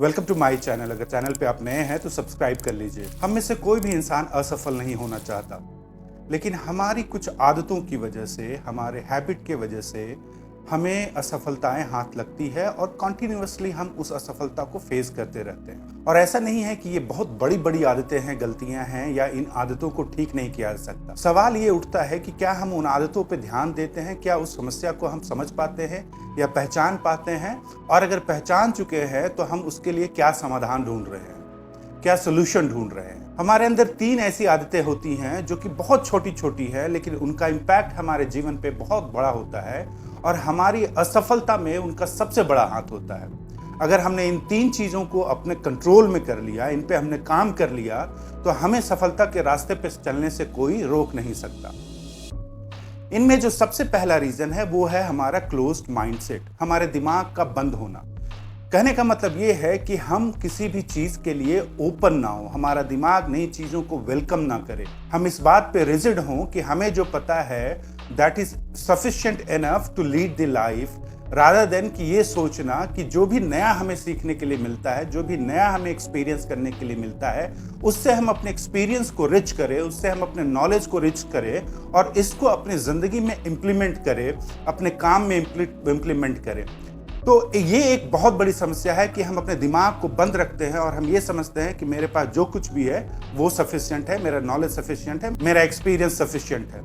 Welcome to my channel. अगर channel पे आप नए हैं तो सब्सक्राइब कर लीजिए। हम में से कोई भी इंसान असफल नहीं होना चाहता, लेकिन हमारी कुछ आदतों की वजह से, हमारे हैबिट के वजह से हमें असफलताएं हाथ लगती है और कॉन्टिन्यूअसली हम उस असफलता को फेस करते रहते हैं। और ऐसा नहीं है कि ये बहुत बड़ी बड़ी आदतें हैं, गलतियां हैं या इन आदतों को ठीक नहीं किया जा सकता। सवाल ये उठता है कि क्या हम उन आदतों पे ध्यान देते हैं, क्या उस समस्या को हम समझ पाते हैं या पहचान पाते हैं, और अगर पहचान चुके हैं तो हम उसके लिए क्या समाधान ढूंढ रहे हैं, क्या सोल्यूशन ढूंढ रहे हैं। हमारे अंदर 3 ऐसी आदतें होती हैं जो कि बहुत छोटी छोटी है, लेकिन उनका इम्पैक्ट हमारे जीवन पे बहुत बड़ा होता है और हमारी असफलता में उनका सबसे बड़ा हाथ होता है। अगर हमने इन 3 चीजों को अपने कंट्रोल में कर लिया, इन पे हमने काम कर लिया, तो हमें सफलता के रास्ते पे चलने से कोई रोक नहीं सकता। इनमें जो सबसे पहला रीजन है वो है हमारा क्लोज्ड माइंडसेट, हमारे दिमाग का बंद होना। कहने का मतलब ये है कि हम किसी भी चीज के लिए ओपन ना हो, हमारा दिमाग नई चीजों को वेलकम ना करे। हम इस बात पे रिजिड हों कि हमें जो पता है that is sufficient enough to lead the life, rather than कि ये सोचना कि जो भी नया हमें सीखने के लिए मिलता है, जो भी नया हमें एक्सपीरियंस करने के लिए मिलता है, उससे हम अपने एक्सपीरियंस को रिच करें, उससे हम अपने नॉलेज को रिच करें और इसको अपनी जिंदगी में इम्प्लीमेंट करें, अपने काम में इम्प्लीमेंट करें। तो ये एक बहुत बड़ी समस्या है कि हम अपने दिमाग को बंद रखते हैं और हम ये समझते हैं कि मेरे पास जो कुछ भी है वो सफिशिएंट है, मेरा नॉलेज सफिशिएंट है, मेरा एक्सपीरियंस सफिशिएंट है।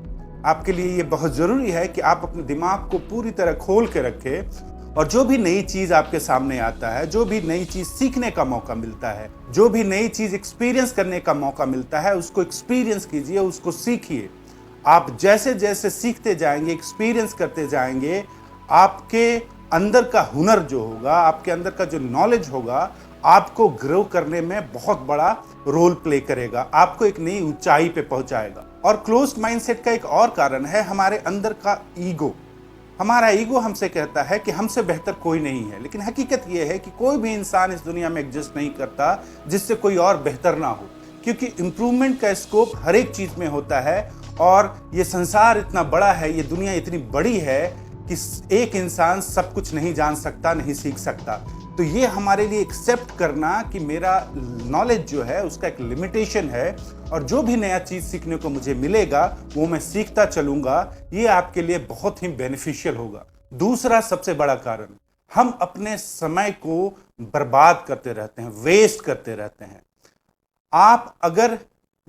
आपके लिए ये बहुत जरूरी है कि आप अपने दिमाग को पूरी तरह खोल के रखें और जो भी नई चीज आपके सामने आता है, जो भी नई चीज सीखने का मौका मिलता है, जो भी नई चीज एक्सपीरियंस करने का मौका मिलता है, उसको एक्सपीरियंस कीजिए, उसको सीखिए। आप जैसे जैसे सीखते जाएंगे, एक्सपीरियंस करते जाएंगे, आपके अंदर का हुनर जो होगा, आपके अंदर का जो नॉलेज होगा, आपको ग्रो करने में बहुत बड़ा रोल प्ले करेगा, आपको एक नई ऊंचाई पे पहुंचाएगा। और क्लोज्ड माइंडसेट का एक और कारण है हमारे अंदर का ईगो। हमारा ईगो हमसे कहता है कि हमसे बेहतर कोई नहीं है, लेकिन हकीकत यह है कि कोई भी इंसान इस दुनिया में एग्जिस्ट नहीं करता जिससे कोई और बेहतर ना हो, क्योंकि इंप्रूवमेंट का स्कोप हर एक चीज में होता है। और ये संसार इतना बड़ा है, ये दुनिया इतनी बड़ी है कि एक इंसान सब कुछ नहीं जान सकता, नहीं सीख सकता। तो ये हमारे लिए एक्सेप्ट करना कि मेरा नॉलेज जो है उसका एक लिमिटेशन है और जो भी नया चीज सीखने को मुझे मिलेगा वो मैं सीखता चलूंगा, ये आपके लिए बहुत ही बेनिफिशियल होगा। दूसरा सबसे बड़ा कारण, हम अपने समय को बर्बाद करते रहते हैं, वेस्ट करते रहते हैं। आप अगर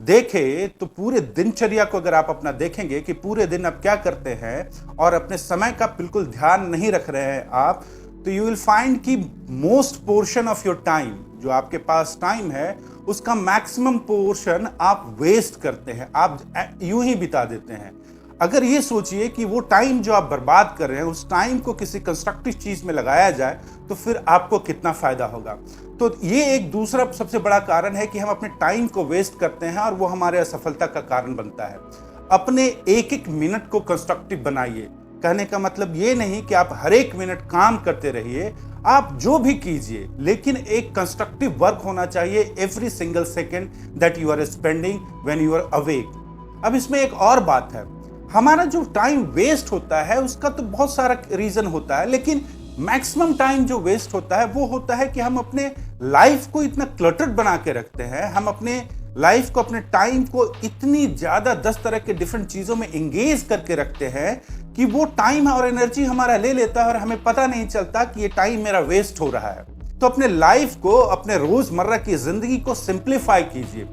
देखें तो पूरे दिनचर्या को अगर आप अपना देखेंगे कि पूरे दिन आप क्या करते हैं और अपने समय का बिल्कुल ध्यान नहीं रख रहे हैं आप, तो यू विल फाइंड कि most portion of your time, जो आपके पास टाइम है उसका मैक्सिमम पोर्शन आप वेस्ट करते हैं, आप यूं ही बिता देते हैं। अगर ये सोचिए कि वो टाइम जो आप बर्बाद कर रहे हैं, उस टाइम को किसी कंस्ट्रक्टिव चीज में लगाया जाए तो फिर आपको कितना फायदा होगा। तो ये एक दूसरा सबसे बड़ा कारण है कि हम अपने टाइम को वेस्ट करते हैं और वो हमारे असफलता का कारण बनता है। अपने एक एक मिनट को कंस्ट्रक्टिव बनाइए। कहने का मतलब ये नहीं कि आप हर एक मिनट काम करते रहिए, आप जो भी कीजिए, लेकिन एक कंस्ट्रक्टिव वर्क होना चाहिए every single second that you are spending when you are awake. अब इसमें एक और बात है, हमारा जो टाइम वेस्ट होता है उसका तो बहुत सारा रीजन होता है, लेकिन मैक्सिमम टाइम जो वेस्ट होता है वो होता है कि हम अपने लाइफ को इतना क्लटर्ड बना के रखते हैं, हम अपने लाइफ को, अपने टाइम को इतनी ज्यादा 10 तरह के डिफरेंट चीजों में एंगेज करके रखते हैं कि वो टाइम और एनर्जी हमारा ले लेता है और हमें पता नहीं चलता कि ये टाइम मेरा वेस्ट हो रहा है। तो अपने लाइफ को, अपने रोजमर्रा की जिंदगी को सिंप्लीफाई कीजिए।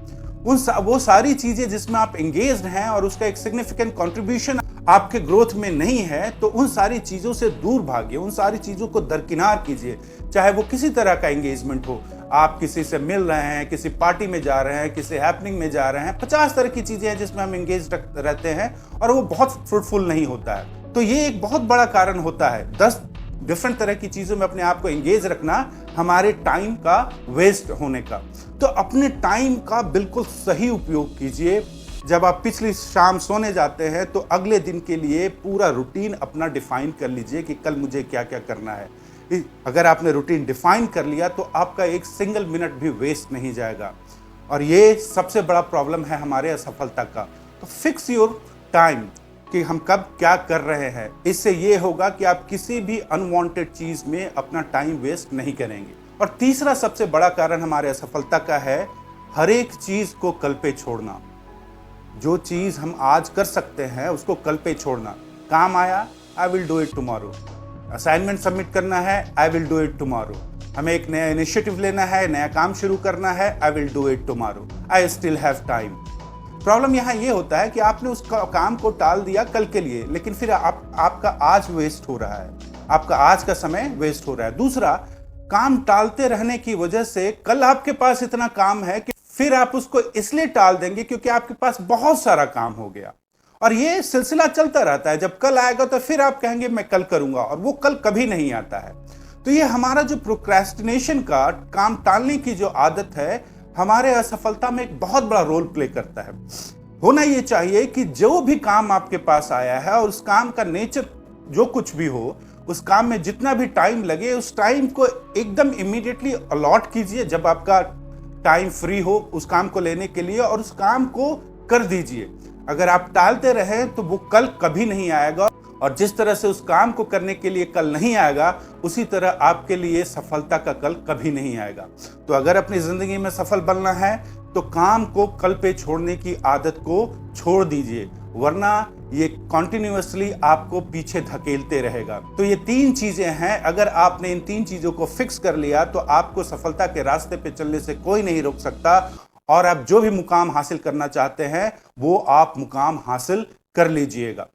वो सारी चीजें जिसमें आप एंगेज्ड हैं और उसका एक सिग्निफिकेंट कंट्रीब्यूशन आपके ग्रोथ में नहीं है, तो उन सारी चीजों से दूर भागिए, उन सारी चीजों को दरकिनार कीजिए। चाहे वो किसी तरह का एंगेजमेंट हो, आप किसी से मिल रहे हैं, किसी पार्टी में जा रहे हैं, किसी हैपनिंग में जा रहे हैं, 50 तरह की चीजें हैं जिसमें हम एंगेज रहते हैं और वो बहुत फ्रूटफुल नहीं होता है। तो ये एक बहुत बड़ा कारण होता है। 10 डिफरेंट तरह की चीजों में अपने आप को एंगेज रखना हमारे टाइम का वेस्ट होने का। तो अपने टाइम का बिल्कुल सही उपयोग कीजिए। जब आप पिछली शाम सोने जाते हैं तो अगले दिन के लिए पूरा रूटीन अपना डिफाइन कर लीजिए कि कल मुझे क्या क्या करना है। अगर आपने रूटीन डिफाइन कर लिया तो आपका एक सिंगल मिनट भी वेस्ट नहीं जाएगा। और ये सबसे बड़ा प्रॉब्लम है हमारे असफलता का। तो फिक्स योर टाइम कि हम कब क्या कर रहे हैं। इससे ये होगा कि आप किसी भी अनवांटेड चीज में अपना टाइम वेस्ट नहीं करेंगे। और तीसरा सबसे बड़ा कारण हमारे असफलता का है हर एक चीज को कल पे छोड़ना। जो चीज हम आज कर सकते हैं उसको कल पे छोड़ना। काम आया, I will do it tomorrow. Assignment submit करना है, I will do it tomorrow. हमें एक नया इनिशिएटिव लेना है, नया काम शुरू करना है, I will do it tomorrow, I still have time. Problem यहाँ ये होता है कि आपने उस काम को टाल दिया कल के लिए, लेकिन फिर आपका आज वेस्ट हो रहा है, आपका आज का समय वेस्ट हो रहा है। दूसरा, काम टालते रहने की वजह से कल आपके पास इतना काम है कि फिर आप उसको इसलिए टाल देंगे क्योंकि आपके पास बहुत सारा काम हो गया, और ये सिलसिला चलता रहता है। जब कल आएगा तो फिर आप कहेंगे मैं कल करूंगा, और वो कल कभी नहीं आता है। तो ये हमारा जो प्रोक्रेस्टिनेशन का, काम टालने की जो आदत है, हमारे असफलता में एक बहुत बड़ा रोल प्ले करता है। होना ये चाहिए कि जो भी काम आपके पास आया है और उस काम का नेचर जो कुछ भी हो, उस काम में जितना भी टाइम लगे, उस टाइम को एकदम इमीडिएटली अलॉट कीजिए जब आपका टाइम फ्री हो उस काम को लेने के लिए, और उस काम को कर दीजिए। अगर आप टालते रहे तो वो कल कभी नहीं आएगा, और जिस तरह से उस काम को करने के लिए कल नहीं आएगा, उसी तरह आपके लिए सफलता का कल कभी नहीं आएगा। तो अगर अपनी जिंदगी में सफल बनना है तो काम को कल पे छोड़ने की आदत को छोड़ दीजिए, वरना ये कॉन्टिन्यूअसली आपको पीछे धकेलते रहेगा। तो ये 3 चीजें हैं, अगर आपने इन 3 चीजों को फिक्स कर लिया तो आपको सफलता के रास्ते पे चलने से कोई नहीं रोक सकता, और आप जो भी मुकाम हासिल करना चाहते हैं वो आप मुकाम हासिल कर लीजिएगा।